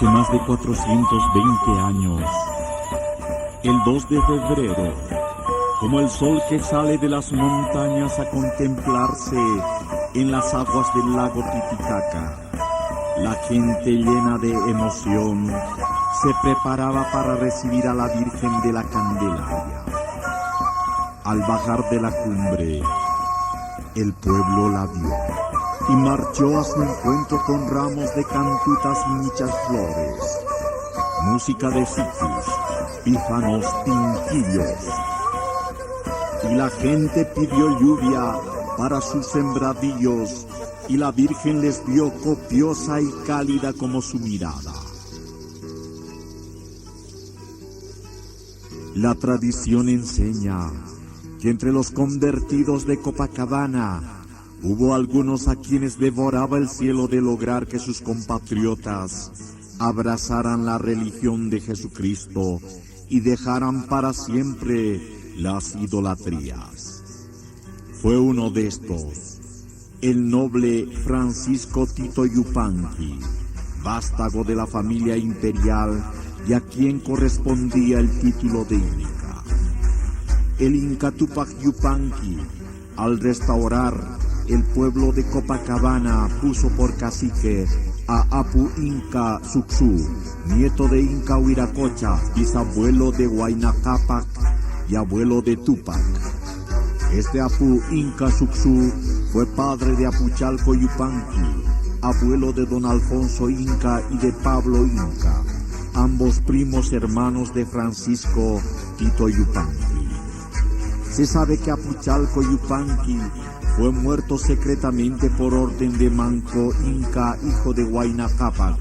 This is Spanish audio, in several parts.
más de 420 años, el 2 de febrero, como el sol que sale de las montañas a contemplarse en las aguas del lago Titicaca, la gente llena de emoción se preparaba para recibir a la Virgen de la Candelaria. Al bajar de la cumbre, el pueblo la vio y marchó a su encuentro con ramos de cantutas y muchas flores, música de cicus, pífanos, tinquillos. Y la gente pidió lluvia para sus sembradíos, y la Virgen les dio copiosa y cálida como su mirada. La tradición enseña que entre los convertidos de Copacabana hubo algunos a quienes devoraba el cielo de lograr que sus compatriotas abrazaran la religión de Jesucristo y dejaran para siempre las idolatrías. Fue uno de estos, el noble Francisco Tito Yupanqui, vástago de la familia imperial y a quien correspondía el título de Inca. El Inca Tupac Yupanqui, al restaurar el pueblo de Copacabana, puso por cacique a Apu Inca Sucsu, nieto de Inca Huiracocha, bisabuelo de Huayna Cápac y abuelo de Tupac. Este Apu Inca Sucsu fue padre de Apuchalco Yupanqui, abuelo de don Alfonso Inca y de Pablo Inca, ambos primos hermanos de Francisco Tito Yupanqui. Se sabe que Apuchalco Yupanqui fue muerto secretamente por orden de Manco Inca, hijo de Huayna Cápac,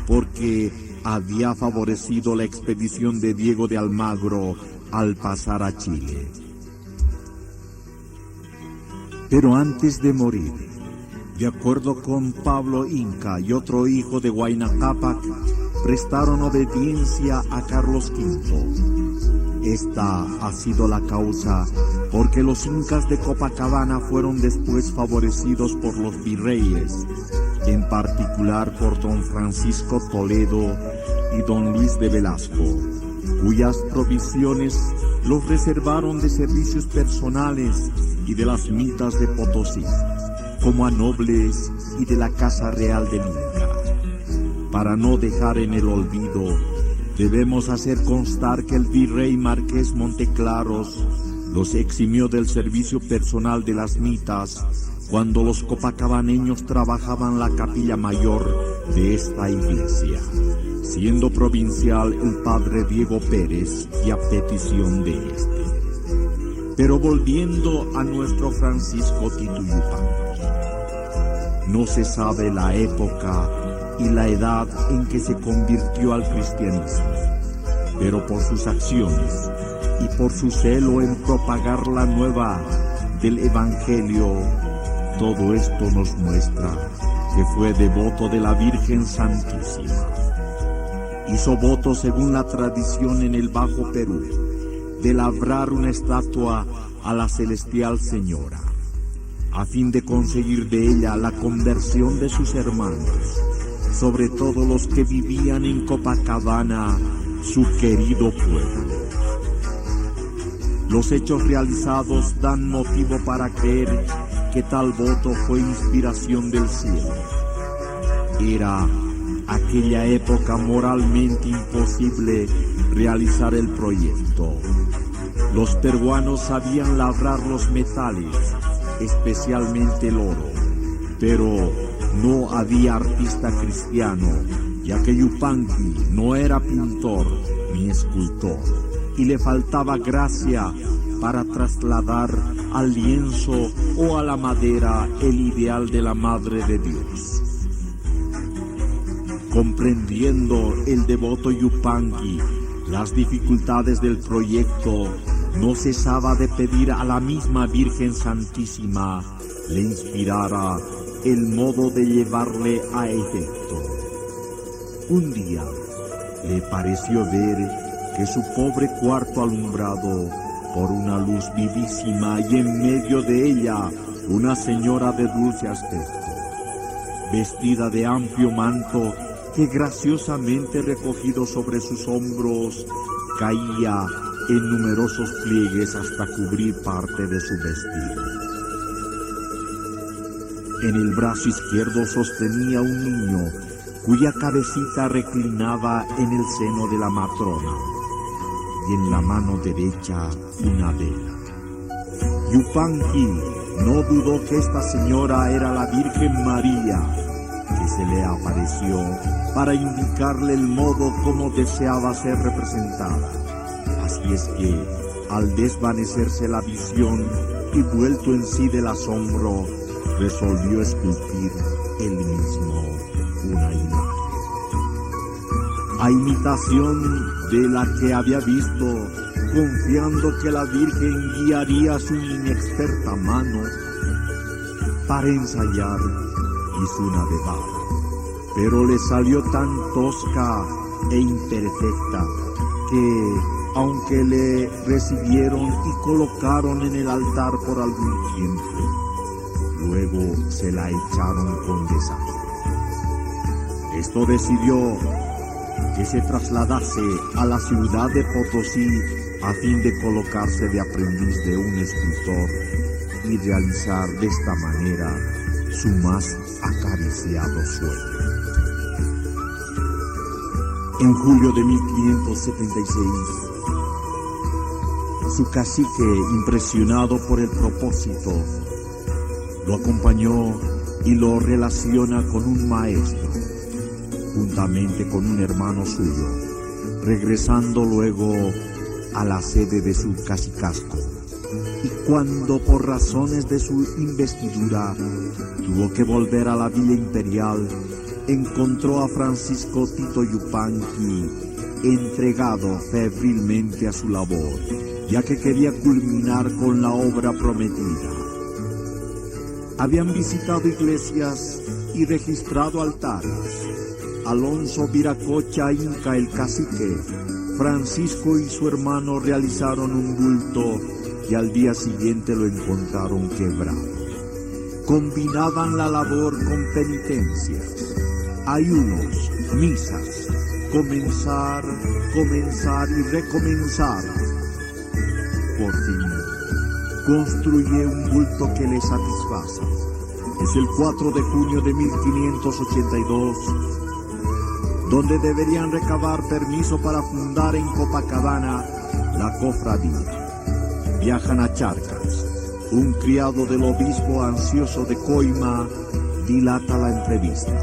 porque había favorecido la expedición de Diego de Almagro al pasar a Chile. Pero antes de morir, de acuerdo con Pablo Inca y otro hijo de Huayna Cápac, prestaron obediencia a Carlos V. Esta ha sido la causa porque los incas de Copacabana fueron después favorecidos por los virreyes, en particular por don Francisco Toledo y don Luis de Velasco, cuyas provisiones los reservaron de servicios personales y de las mitas de Potosí, como a nobles y de la Casa Real del Inca. Para no dejar en el olvido, debemos hacer constar que el virrey Marqués Monteclaros los eximió del servicio personal de las mitas cuando los copacabaneños trabajaban la capilla mayor de esta iglesia, siendo provincial el padre Diego Pérez y a petición de este. Pero volviendo a nuestro Francisco Tito Yupanqui, no se sabe la época y la edad en que se convirtió al cristianismo, pero por sus acciones y por su celo en propagar la nueva del Evangelio, todo esto nos muestra que fue devoto de la Virgen Santísima. Hizo voto, según la tradición en el Bajo Perú, de labrar una estatua a la Celestial Señora, a fin de conseguir de ella la conversión de sus hermanos, sobre todo los que vivían en Copacabana, su querido pueblo. Los hechos realizados dan motivo para creer que tal voto fue inspiración del cielo. Era aquella época moralmente imposible realizar el proyecto. Los peruanos sabían labrar los metales, especialmente el oro, pero no había artista cristiano, ya que Yupanqui no era pintor ni escultor, y le faltaba gracia para trasladar al lienzo o a la madera el ideal de la Madre de Dios. Comprendiendo el devoto Yupanqui las dificultades del proyecto, no cesaba de pedir a la misma Virgen Santísima le inspirara el modo de llevarle a efecto. Un día le pareció ver que su pobre cuarto alumbrado por una luz vivísima y en medio de ella una señora de dulce aspecto, vestida de amplio manto que graciosamente recogido sobre sus hombros caía en numerosos pliegues hasta cubrir parte de su vestido. En el brazo izquierdo sostenía un niño cuya cabecita reclinaba en el seno de la matrona, y en la mano derecha una vela. Yupanqui no dudó que esta señora era la Virgen María, que se le apareció para indicarle el modo como deseaba ser representada. Así es que, al desvanecerse la visión y vuelto en sí del asombro, resolvió esculpir él mismo una imagen. A imitación de la que había visto, confiando que la Virgen guiaría su inexperta mano, para ensayar hizo una de barro, pero le salió tan tosca e imperfecta que, aunque le recibieron y colocaron en el altar por algún tiempo, luego se la echaron con desastre. Esto decidió que se trasladase a la ciudad de Potosí a fin de colocarse de aprendiz de un escultor y realizar de esta manera su más acariciado sueño. En julio de 1576, su cacique, impresionado por el propósito, lo acompañó y lo relaciona con un maestro, juntamente con un hermano suyo, regresando luego a la sede de su cacicazgo. Y cuando por razones de su investidura tuvo que volver a la villa imperial, encontró a Francisco Tito Yupanqui entregado febrilmente a su labor, ya que quería culminar con la obra prometida. Habían visitado iglesias y registrado altares. Alonso Viracocha Inca, el cacique, Francisco y su hermano realizaron un bulto y al día siguiente lo encontraron quebrado. Combinaban la labor con penitencias, ayunos, misas, comenzar y recomenzar. Por fin, construye un bulto que le satisface. Es el 4 de junio de 1582, donde deberían recabar permiso para fundar en Copacabana la cofradía. Viajan a Charcas. Un criado del obispo, ansioso de coima, dilata la entrevista.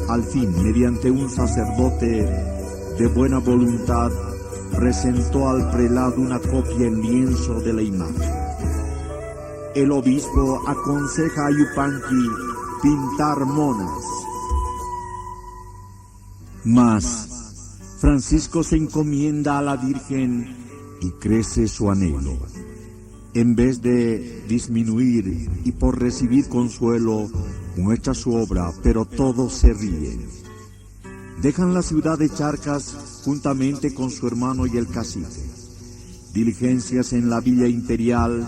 Al fin, mediante un sacerdote de buena voluntad, presentó al prelado una copia en lienzo de la imagen. El obispo aconseja a Yupanqui pintar monas. Mas Francisco se encomienda a la Virgen y crece su anhelo. En vez de disminuir y por recibir consuelo, muestra su obra, pero todos se ríen. Dejan la ciudad de Charcas juntamente con su hermano y el cacique. Diligencias en la villa imperial,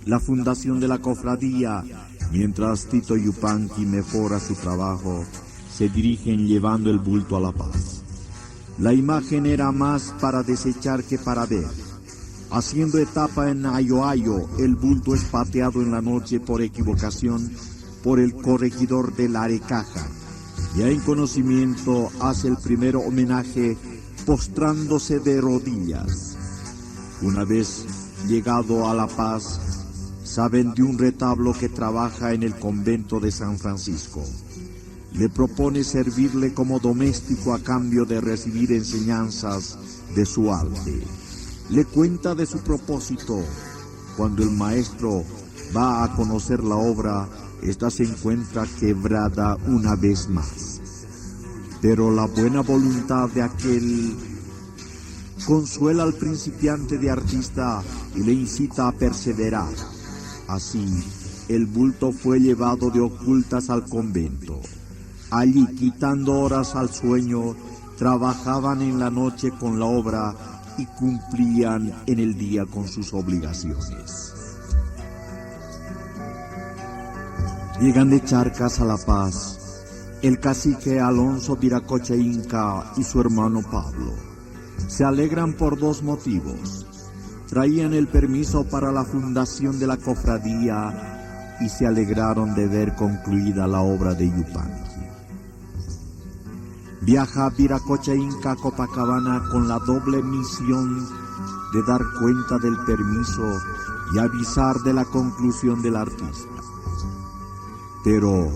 la fundación de la cofradía, mientras Tito Yupanqui mejora su trabajo, se dirigen llevando el bulto a La Paz. La imagen era más para desechar que para ver. Haciendo etapa en Ayoayo, el bulto es pateado en la noche por equivocación por el corregidor de la Arecaja. Ya en conocimiento hace el primer homenaje postrándose de rodillas. Una vez llegado a La Paz, saben de un retablo que trabaja en el convento de San Francisco. Le propone servirle como doméstico a cambio de recibir enseñanzas de su arte. Le cuenta de su propósito. Cuando el maestro va a conocer la obra, esta se encuentra quebrada una vez más. Pero la buena voluntad de aquel consuela al principiante de artista y le incita a perseverar. Así, el bulto fue llevado de ocultas al convento. Allí, quitando horas al sueño, trabajaban en la noche con la obra y cumplían en el día con sus obligaciones. Llegan de Charcas a La Paz El cacique Alonso Viracocha Inca y su hermano Pablo se alegran por dos motivos. Traían el permiso para la fundación de la cofradía y se alegraron de ver concluida la obra de Yupanqui. Viaja Viracocha Inca a Copacabana con la doble misión de dar cuenta del permiso y avisar de la conclusión del artista. Pero,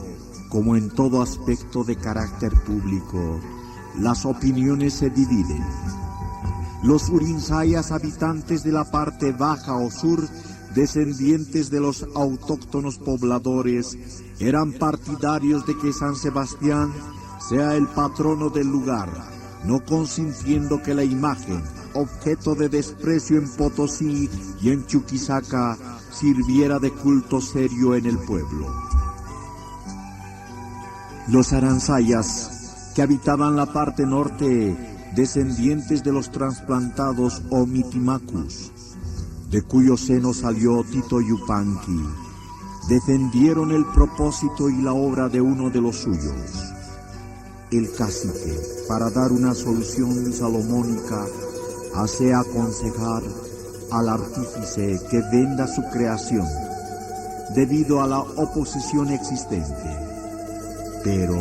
como en todo aspecto de carácter público, las opiniones se dividen. Los urinsayas, habitantes de la parte baja o sur, descendientes de los autóctonos pobladores, eran partidarios de que San Sebastián sea el patrono del lugar, no consintiendo que la imagen, objeto de desprecio en Potosí y en Chuquisaca, sirviera de culto serio en el pueblo. Los aranzayas, que habitaban la parte norte, descendientes de los trasplantados o mitimacus, de cuyo seno salió Tito Yupanqui, defendieron el propósito y la obra de uno de los suyos. El cacique, para dar una solución salomónica, hace aconsejar al artífice que venda su creación, debido a la oposición existente. Pero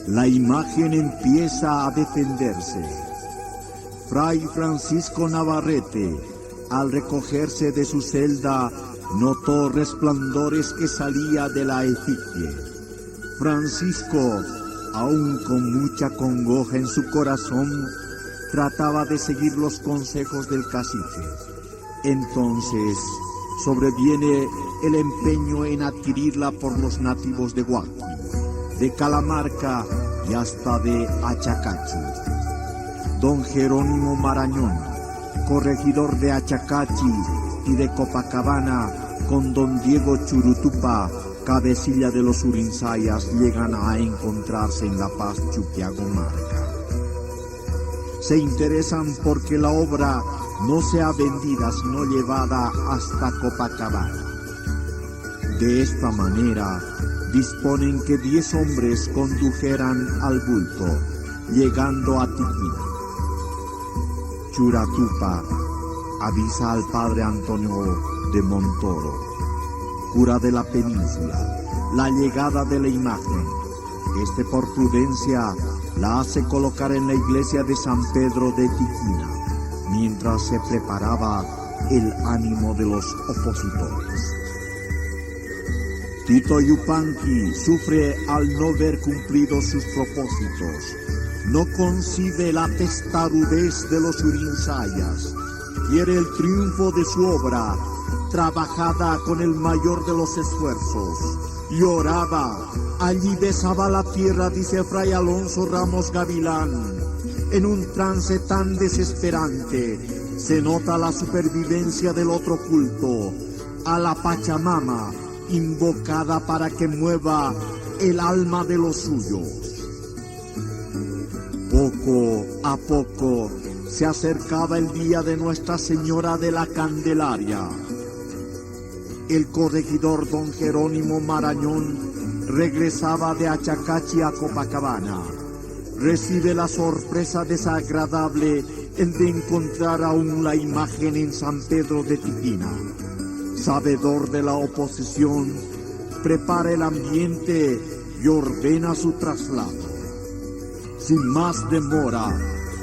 la imagen empieza a defenderse. Fray Francisco Navarrete, al recogerse de su celda, notó resplandores que salía de la efigie. Francisco, aún con mucha congoja en su corazón, trataba de seguir los consejos del cacique. Entonces sobreviene el empeño en adquirirla por los nativos de Huaqui, de Calamarca y hasta de Achacachi. Don Jerónimo Marañón, corregidor de Achacachi y de Copacabana, con don Diego Churutupa, cabecilla de los urinsayas, llegan a encontrarse en La Paz, Chuquiagomarca. Se interesan porque la obra no sea vendida sino llevada hasta Copacabana. De esta manera disponen que 10 hombres condujeran al bulto, llegando a Tiquina. Churatupa avisa al padre Antonio de Montoro, cura de la península, la llegada de la imagen. Este, por prudencia, la hace colocar en la iglesia de San Pedro de Tiquina, mientras se preparaba el ánimo de los opositores. Tito Yupanqui sufre al no ver cumplidos sus propósitos. No concibe la testarudez de los urinsayas. Quiere el triunfo de su obra, trabajada con el mayor de los esfuerzos. Lloraba, allí besaba la tierra, dice Fray Alonso Ramos Gavilán. En un trance tan desesperante, se nota la supervivencia del otro culto, a la Pachamama, invocada para que mueva el alma de los suyos. Poco a poco se acercaba el día de Nuestra Señora de la Candelaria. El corregidor don Jerónimo Marañón regresaba de Achacachi a Copacabana. Recibe la sorpresa desagradable el de encontrar aún la imagen en San Pedro de Tiquina. Sabedor de la oposición, prepara el ambiente y ordena su traslado. Sin más demora,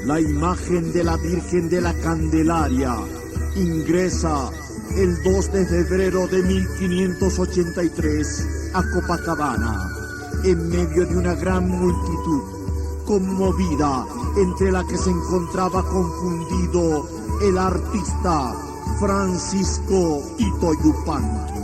la imagen de la Virgen de la Candelaria ingresa el 2 de febrero de 1583 a Copacabana, en medio de una gran multitud conmovida, entre la que se encontraba confundido el artista Francisco Tito Yupanqui.